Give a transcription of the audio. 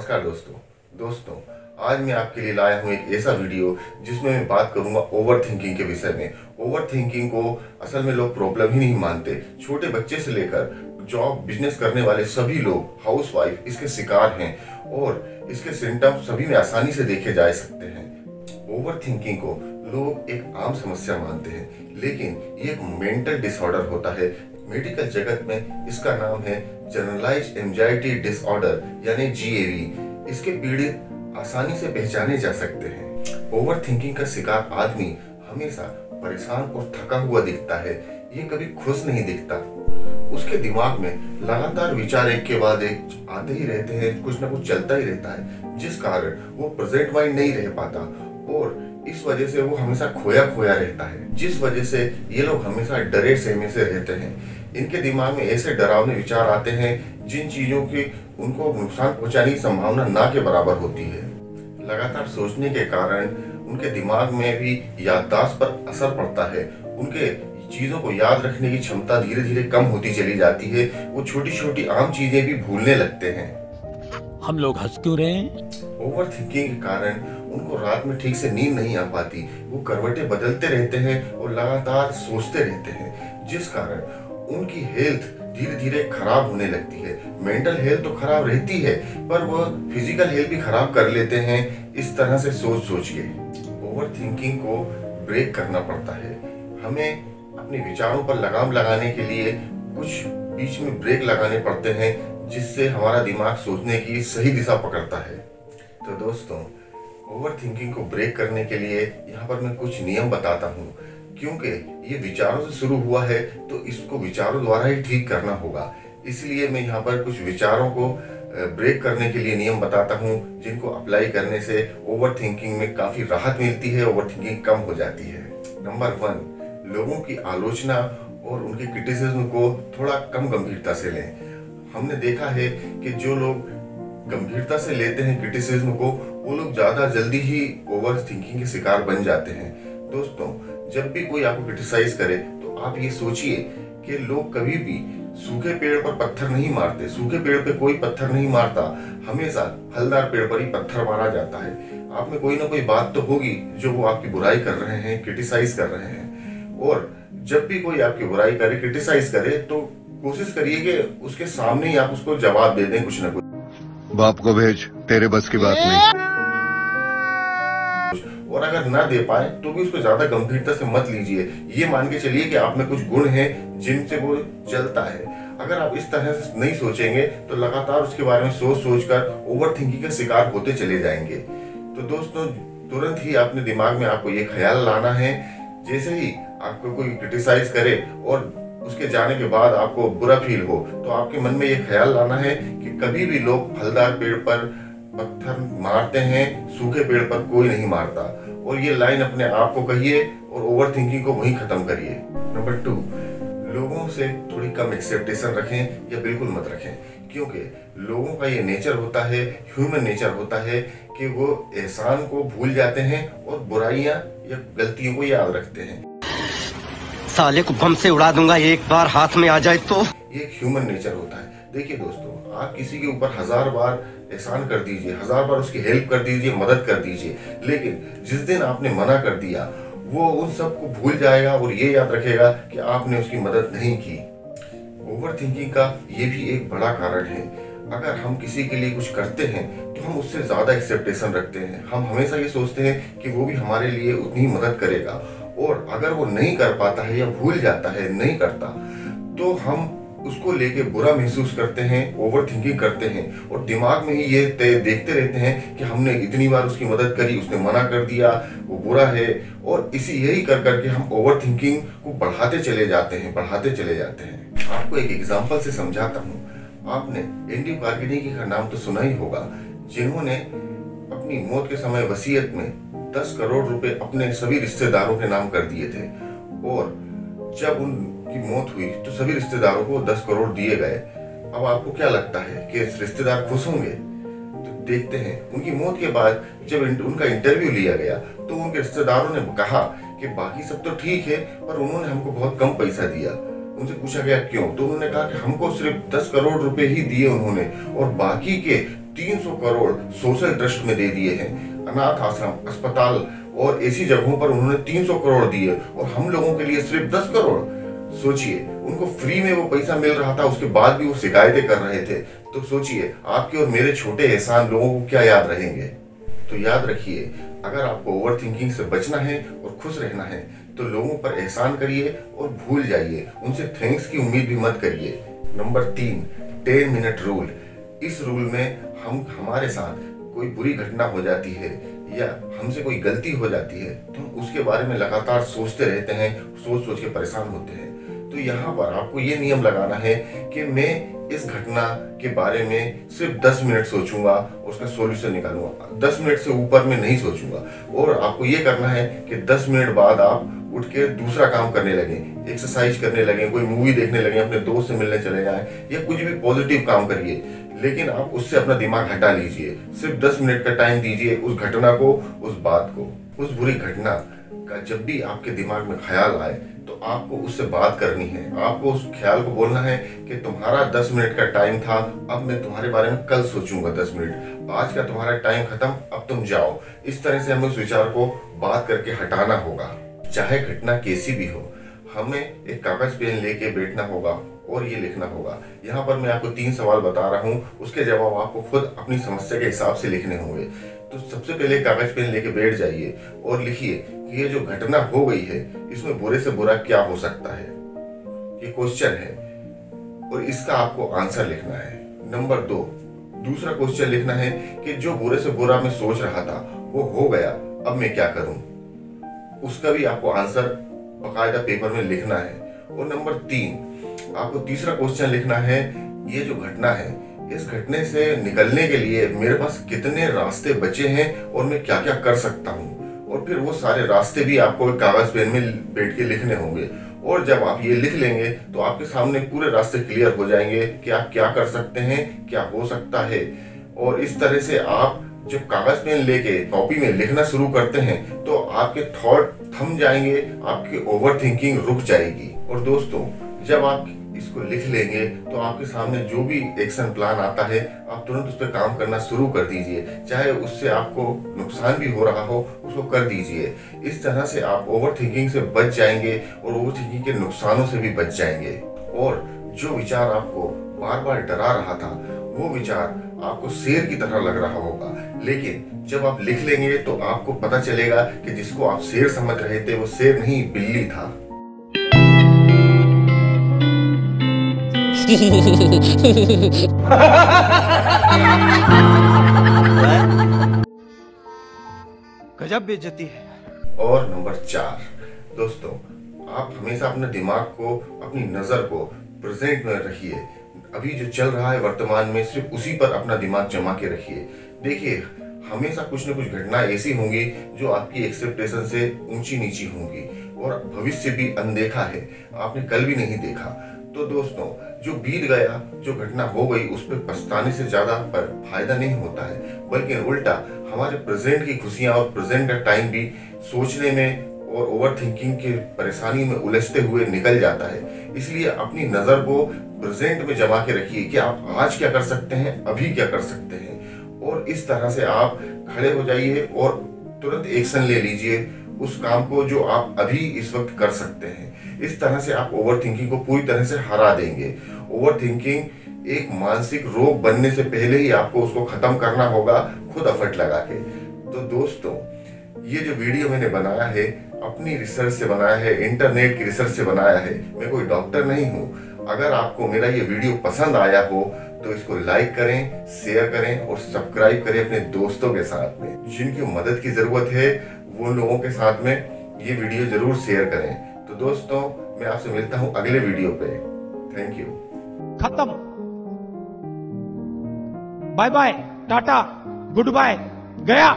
नमस्कार दोस्तों आज मैं आपके लिए लाया हूँ एक ऐसा वीडियो जिसमें मैं बात करूंगा ओवर थिंकिंग के विषय में। ओवर थिंकिंग को असल में लोग प्रॉब्लम ही नहीं मानते। छोटे बच्चे से लेकर जॉब बिजनेस करने वाले सभी लोग, हाउस वाइफ इसके शिकार हैं और इसके सिम्टम सभी में आसानी से देखे जा सकते हैं। ओवर थिंकिंग को लोग एक आम समस्या मानते हैं, लेकिन ये एक मेंटल डिसऑर्डर होता है। मेडिकल जगत में इसका नाम है जनरलाइज्ड एंजाइटी डिसऑर्डर यानी GAD। इसके पीड़ित आसानी से पहचाने जा सकते हैं। ओवर थिंकिंग का शिकार आदमी हमेशा परेशान और थका हुआ दिखता है। ये कभी खुश नहीं दिखता। उसके दिमाग में लगातार विचार एक के बाद एक आते ही रहते हैं, कुछ ना कुछ चलता ही रहता है, जिस कारण वो प्रेजेंट माइंड नहीं रह पाता और इस वजह से वो हमेशा खोया खोया रहता है, जिस वजह से ये लोग हमेशा डरे सहमे से रहते हैं। इनके दिमाग में ऐसे डरावने विचार आते हैं जिन चीजों की उनको नुकसान पहुंचाने की संभावना ना के बराबर होती है। लगातार सोचने के कारण उनके दिमाग में भी याददाश्त पर असर पड़ता है। उनके चीजों को याद रखने की क्षमता धीरे धीरे कम होती चली जाती है। वो छोटी छोटी आम चीजें भी भूलने लगते हैं। हम लोग हंस क्यों रहे हैं? ओवर थिंकिंग के कारण उनको रात में ठीक से नींद नहीं आ पाती। वो करवटें बदलते रहते हैं और लगातार सोचते रहते हैं, जिस कारण उनकी हेल्थ धीरे धीरे खराब होने लगती है। मेंटल हेल्थ तो खराब रहती है, पर वह फिजिकल हेल्थ भी खराब कर लेते हैं इस तरह से सोच के। ओवर थिंकिंग को ब्रेक करना पड़ता है। हमें अपने विचारों पर लगाम लगाने के लिए कुछ बीच में ब्रेक लगाने पड़ते हैं, जिससे हमारा दिमाग सोचने की सही दिशा पकड़ता है। तो दोस्तों, ओवर थिंकिंग को ब्रेक करने के लिए यहाँ पर मैं कुछ नियम बताता हूँ, क्योंकि ये विचारों से शुरू हुआ है तो इसको विचारों द्वारा ही ठीक करना होगा। इसलिए मैं यहाँ पर कुछ विचारों को ब्रेक करने के लिए नियम बताता हूँ, जिनको अप्लाई करने से ओवर थिंकिंग में काफ़ी राहत मिलती है, ओवर थिंकिंग कम हो जाती है। नंबर 1, लोगों की आलोचना और उनके क्रिटिसिज्म को थोड़ा कम गंभीरता से लें। हमने देखा है कि जो लोग गंभीरता से लेते हैं क्रिटिसिज्म को, वो लोग ज़्यादा जल्दी ही ओवर थिंकिंग के शिकार बन जाते हैं। दोस्तों, जब भी कोई आपको क्रिटिसाइज करे तो आप ये सोचिए कि लोग कभी भी सूखे पेड़ पर पत्थर नहीं मारते। सूखे पेड़ पे कोई पत्थर नहीं मारता, हमेशा फलदार पेड़ पर ही पत्थर मारा जाता है। आप में कोई ना कोई बात तो होगी जो वो आपकी बुराई कर रहे हैं, क्रिटिसाइज कर रहे हैं। और जब भी कोई आपकी बुराई करे, क्रिटिसाइज करे, तो कोशिश करिए कि उसके सामने ही आप उसको जवाब दे दें कुछ ना कुछ। बाप को भेज, तेरे बस की बात नहीं। और अगर ना दे पाए तो भी उसको ज्यादा गंभीरता से मत लीजिए। ये मान के चलिए कि आप में कुछ गुण हैं जिनसे वो चलता है। अगर आप इस तरह से नहीं सोचेंगे तो लगातार उसके बारे में सोच कर ओवर थिंकिंग का शिकार होते चले जाएंगे। तो दोस्तों, तुरंत ही अपने दिमाग में आपको ये ख्याल लाना है, जैसे ही आपको कोई क्रिटिसाइज करे और उसके जाने के बाद आपको बुरा फील हो, तो आपके मन में ये ख्याल लाना है कि कभी भी लोग फलदार पेड़ पर पत्थर मारते हैं, सूखे पेड़ पर कोई नहीं मारता। और ये लाइन अपने आप को कहिए और ओवर थिंकिंग को वहीं खत्म करिए। नंबर 2, लोगों से थोड़ी कम एक्सेप्टेशन रखें या बिल्कुल मत रखें, क्योंकि लोगों का ये नेचर होता है, ह्यूमन नेचर होता है कि वो एहसान को भूल जाते हैं और बुराइयां या गलतियों को याद रखते हैं। साले को बम से उड़ा दूंगा एक बार हाथ में आ जाए तो। ये एक ह्यूमन नेचर होता है। देखिए दोस्तों, आप किसी के ऊपर 1000 बार एहसान कर दीजिए, 1000 बार उसकी हेल्प कर दीजिए, मदद कर दीजिए, लेकिन जिस दिन आपने मना कर दिया, वो उन सबको भूल जाएगा और ये याद रखेगा कि आपने उसकी मदद नहीं की। ओवर थिंकिंग का ये भी एक बड़ा कारण है। अगर हम किसी के लिए कुछ करते हैं तो हम उससे ज्यादा एक्सेप्टेशन रखते हैं। हम हमेशा ये सोचते हैं कि वो भी हमारे लिए उतनी मदद करेगा, और अगर वो नहीं कर पाता है या भूल जाता है, नहीं करता, तो हम उसको लेके बुरा महसूस करते हैं, ओवर थिंकिंग करते हैं और दिमाग में ही ये देखते रहते हैं कि हमने इतनी बार उसकी मदद करी, उसने मना कर दिया, वो बुरा है। और यही कर करके हम ओवर थिंकिंग को बढ़ाते चले जाते हैं। आपको एक एग्जांपल से समझाता हूँ। आपने एंडी कार्नेगी का नाम तो सुना ही होगा, जिन्होंने अपनी मौत के समय वसीयत में 10 करोड़ रुपए अपने सभी रिश्तेदारों के नाम कर दिए थे। और जब उनकी मौत हुई तो सभी रिश्तेदारों को 10 करोड़ दिए गए। अब आपको क्या लगता है कि रिश्तेदार खुश होंगे? तो देखते हैं, उनकी मौत के बाद जब उनका इंटरव्यू लिया गया तो उनके रिश्तेदारों ने कहा कि बाकी सब तो ठीक है, पर उन्होंने हमको बहुत कम पैसा दिया। उनसे पूछा गया क्यों, तो उन्होंने कहा कि हमको सिर्फ 10 करोड़ रुपए ही दिए उन्होंने, और बाकी के 300 करोड़ सोशल ट्रस्ट में दे दिए हैं। अनाथ आश्रम, अस्पताल और ऐसी जगहों पर उन्होंने 300 करोड़ दिए और हम लोगों के लिए सिर्फ 10 करोड़। सोचिए, उनको फ्री में वो पैसा मिल रहा था, उसके बाद भी वो शिकायतें कर रहे थे। तो सोचिए आपके और मेरे छोटे एहसान लोगों को क्या याद रहेंगे। तो याद रखिए, अगर आपको ओवर थिंकिंग से बचना है और खुश रहना है तो लोगों पर एहसान करिए और भूल जाइए, उनसे थैंक्स की उम्मीद भी मत करिए। Number 3, 10 minute rule. इस रूल में हमारे साथ कोई बुरी घटना हो जाती है या हमसे कोई गलती हो जाती है तो हम उसके बारे में लगातार सोचते रहते हैं, सोच सोच के परेशान होते हैं। तो यहाँ पर आपको ये नियम लगाना है कि मैं इस घटना के बारे में सिर्फ 10 मिनट सोचूंगा, उसका सॉल्यूशन निकालूंगा, 10 मिनट से ऊपर में नहीं सोचूंगा। और आपको ये करना है कि 10 मिनट बाद आप उठ के दूसरा काम करने लगे, एक्सरसाइज करने लगे, कोई मूवी देखने लगे, अपने दोस्त से मिलने चले जाएं या कुछ भी पॉजिटिव काम करिए, लेकिन आप उससे अपना दिमाग हटा लीजिए। सिर्फ 10 मिनट का टाइम दीजिए उस घटना को, उस बात को, उस बुरी घटना का जब भी आपके दिमाग में ख्याल आए तो आपको उससे बात करनी है। आपको उस ख्याल को बोलना है कि तुम्हारा 10 मिनट का टाइम था, अब मैं तुम्हारे बारे में कल सोचूंगा 10 मिनट, आज का तुम्हारा टाइम खत्म, अब तुम जाओ। इस तरह से हमें उस विचार को बात करके हटाना होगा। चाहे घटना कैसी भी हो, हमें एक कागज पेन लेके बैठना होगा और ये लिखना होगा। यहाँ पर मैं आपको 3 सवाल बता रहा हूँ, उसके जवाब आपको खुद अपनी समस्या के हिसाब से लिखने होंगे। तो सबसे पहले कागज पेन लेके बैठ जाइए और लिखिए कि ये जो घटना हो गई है इसमें बुरे से बुरा क्या हो सकता है। ये क्वेश्चन है और इसका आपको आंसर लिखना है। नंबर 2, दूसरा क्वेश्चन लिखना है कि जो बुरे से बुरा मैं सोच रहा था वो हो गया, अब मैं क्या करूं। उसका भी आपको आंसर बाकायदा पेपर में लिखना है। और नंबर 3, आपको तीसरा क्वेश्चन लिखना है, ये जो घटना है इस घटने से निकलने के लिए मेरे पास कितने रास्ते बचे हैं और मैं क्या क्या कर सकता हूँ। और फिर वो सारे रास्ते भी आपको कागज पेन में बैठ के लिखने होंगे। और जब आप ये लिख लेंगे तो आपके सामने पूरे रास्ते क्लियर हो जाएंगे कि आप क्या कर सकते हैं, क्या हो सकता है। और इस तरह से आप जब कागज पेन लेके कॉपी में लिखना शुरू करते हैं तो आपके थॉट थम जाएंगे, आपकी ओवर थिंकिंग रुक जाएगी। और दोस्तों, जब आप इसको लिख लेंगे तो आपके सामने जो भी एक्शन प्लान आता है आप तुरंत उस पर काम करना शुरू कर दीजिए। चाहे उससे आपको नुकसान भी हो रहा हो, उसको कर दीजिए। इस तरह से आप ओवर थिंकिंग से बच जाएंगे और ओवर थिंकिंग के नुकसानों से भी बच जाएंगे। और जो विचार आपको बार बार डरा रहा था वो विचार आपको शेर की तरह लग रहा होगा, लेकिन जब आप लिख लेंगे तो आपको पता चलेगा कि जिसको आप शेर समझ रहे थे वो शेर नहीं, बिल्ली था। गजब बेइज्जती है। और नंबर 4, दोस्तों, आप हमेशा अपने दिमाग को, अपनी नजर को प्रेजेंट में रखिए। अभी जो चल रहा है वर्तमान में, सिर्फ उसी पर अपना दिमाग जमा के रखिए। देखिए, हमेशा कुछ न कुछ घटना ऐसी होंगी जो आपकी एक्सपेक्टेशन से ऊंची नीची होंगी और भविष्य भी अनदेखा है, आपने कल भी नहीं देखा। तो दोस्तों, जो बीत गया, जो घटना हो गई, उस पर पछताने से ज्यादा पर फायदा नहीं होता है, बल्कि उल्टा हमारे प्रेजेंट की खुशियां और प्रेजेंट का टाइम भी सोचने में और ओवर थिंकिंग के परेशानी में उलझते हुए निकल जाता है। इसलिए अपनी नजर को प्रेजेंट में जमा के रखिए कि आप आज क्या कर सकते हैं, अभी क्या कर सकते हैं। और इस तरह से आप खड़े हो जाइए और तुरंत एक्शन ले लीजिए उस काम को जो आप अभी इस वक्त कर सकते हैं। इस तरह से आप ओवर थिंकिंग को पूरी तरह से हरा देंगे। ओवर थिंकिंग एक मानसिक रोग बनने से पहले ही आपको उसको खत्म करना होगा, खुद एफर्ट लगा के। तो दोस्तों, ये जो वीडियो मैंने बनाया है अपनी रिसर्च से बनाया है, इंटरनेट की रिसर्च से बनाया है, मैं कोई डॉक्टर नहीं हूँ। अगर आपको मेरा ये वीडियो पसंद आया हो तो इसको लाइक करें, शेयर करें और सब्सक्राइब करें अपने दोस्तों के साथ में। जिनकी मदद की जरूरत है वो लोगों के साथ में ये वीडियो जरूर शेयर करें। तो दोस्तों, मैं आपसे मिलता हूँ अगले वीडियो पे। Thank you. खत्म। Bye bye, tata, good bye, गया।